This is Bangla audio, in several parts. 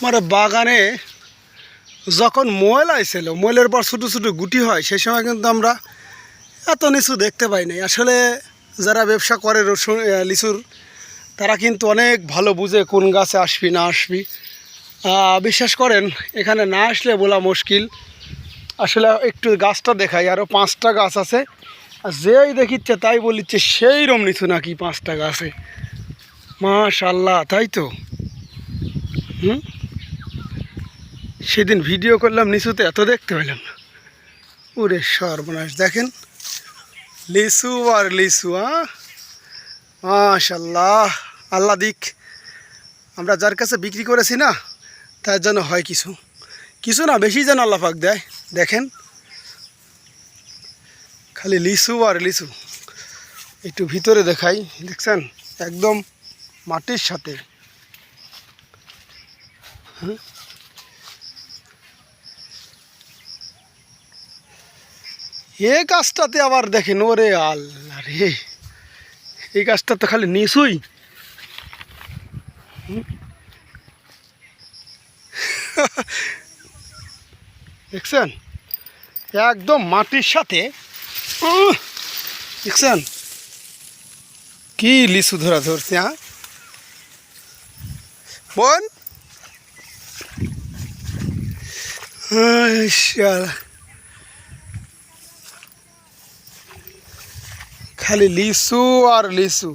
আমার বাগানে যখন মোয়েল আইছিল, মোয়েলের পর ছোটো ছোটো গুটি হয়, সেই সময় কিন্তু আমরা এত নিচু দেখতে পাই নাই। আসলে যারা ব্যবসা করে রসুন লিচুর, তারা কিন্তু অনেক ভালো বুঝে কোন গাছে আসবি না আসবি। বিশ্বাস করেন, এখানে না আসলে বলা মুশকিল। আসলে একটু গাছটা দেখাই, আরও 5টা গাছ আছে, আর যেই দেখিচ্ছে তাই বলিচ্ছে সেই রম নিচু নাকি 5টা গাছে। মাশাআল্লাহ, তাই তো। সেদিন ভিডিও করলাম, নিচুতে এত দেখতে পেলাম না। ওরে সর্বনাশ, দেখেন লিচু আর লিচু। মাশাআল্লাহ, আল্লাহ দিক। আমরা যার কাছে বিক্রি করেছি না, তার জন্য হয় কিছু কিছু না, বেশি যেন আল্লাহ পাক দেয়। দেখেন খালি লিচু আর লিচু। একটু ভিতরে দেখাই, দেখছেন একদম মাটির সাথে। এই গাছটাতে আবার দেখেন, ওরে আল্লাহ রে, এই গাছটা তো খালি নিচুই। দেখছেন একদম মাটির সাথে। দেখছেন কি লিচু ধরছে। বোন, খালি লিচু আর লিচু।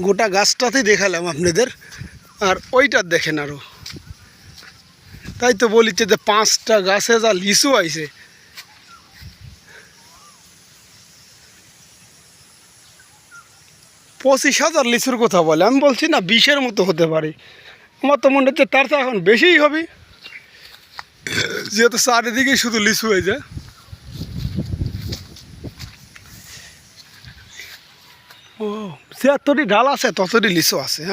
গোটা গাছটাতেই দেখালাম আপনাদের, আর ওইটার দেখেন আরও। তাই তো বলিছে যে 5টা গাছে যা লিচু আইছে। $25,000 লিচুর কথা বলে, আমি বলছি না 20-এর মতো হতে পারে। আমার তো মনে হচ্ছে তার তো এখন বেশিই হবে, যেহেতু চারিদিকেই শুধু লিচু হয়ে যায়। ও, যতটি ডাল আছে ততটি লিচু আছে।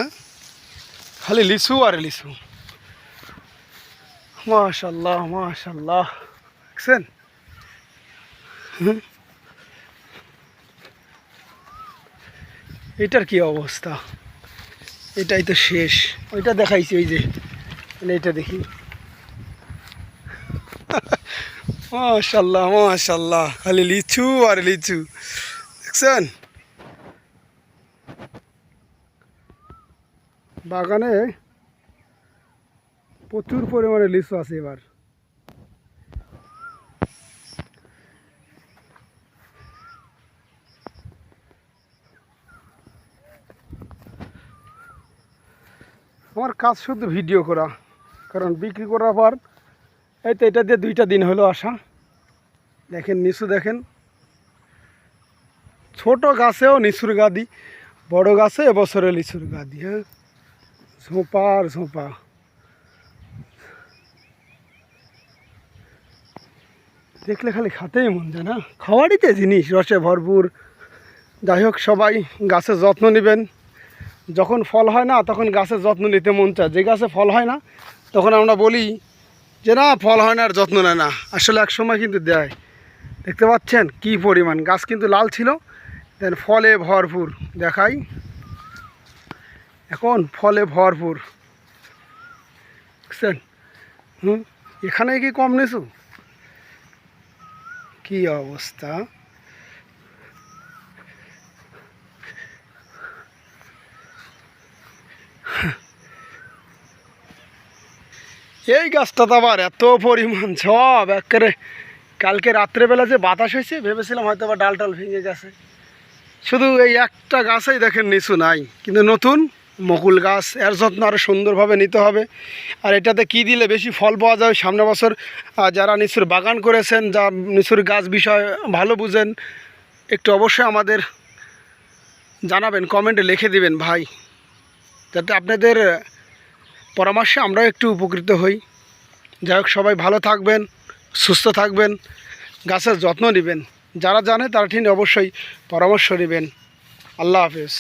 খালি লিচু আর লিচু। মাশাআল্লাহ মাশাআল্লাহ, দেখছেন। এটার কি অবস্থা, এটাই তো শেষ। ওইটা দেখাইছি, ওই যে এইটা দেখি। মাশাআল্লাহ মাশাআল্লাহ, খালি লিচু আর লিচু, দেখছেন। বাগানে প্রচুর পরিমাণে লিচু আছে এবার। আমার কাজ শুধু ভিডিও করা, কারণ বিক্রি করার পর এই তো এটা দিয়ে 2টা দিন হলো আসা। দেখেন নিচু, দেখেন ছোট গাছেও লিচুর গাদি, বড় গাছে এবছরে লিচুর গাদি। ঝোপা আর ঝোপা। দেখলে খালি খাতেই মন যায় না, খাওয়ারই তো জিনিস, রসে ভরপুর। যাই হোক, সবাই গাছের যত্ন নেবেন। যখন ফল হয় না তখন গাছের যত্ন নিতে মন চায়। যে গাছে ফল হয় না তখন আমরা বলি যে না, ফল হয় না আর যত্ন নেয় না। আসলে এক সময় কিন্তু দেয়। দেখতে পাচ্ছেন কি পরিমাণ, গাছ কিন্তু লাল ছিল, দেন ফলে ভরপুর। দেখাই, এখন ফলে ভরপুর, দেখছেন। এখানে কি কম নিচু, কি অবস্থা। এই গাছটা তো আবার এত পরিমাণ সব একেবারে। কালকে রাত্রেবেলা যে বাতাস হয়েছে, ভেবেছিলাম হয়তো বা ডাল টাল ভেঙে গেছে। শুধু এই একটা গাছেই দেখেন নিচু নাই, কিন্তু নতুন মুকুল গাছ। এর যত্ন আরও সুন্দরভাবে নিতে হবে। আর এটাতে কি দিলে বেশি ফল পাওয়া যায়, সামনে বছর যারা লিচুর বাগান করেছেন, যা লিচুর গাছ বিষয় ভালো বুঝেন, একটু অবশ্যই আমাদের জানাবেন, কমেন্টে লিখে দিবেন ভাই, যাতে আপনাদের পরামর্শে আমরাও একটু উপকৃত হই। যাই হোক, সবাই ভালো থাকবেন, সুস্থ থাকবেন, গাছের যত্ন নেবেন। যারা জানে তারা ঠিক অবশ্যই পরামর্শ নেবেন। আল্লাহ হাফেজ।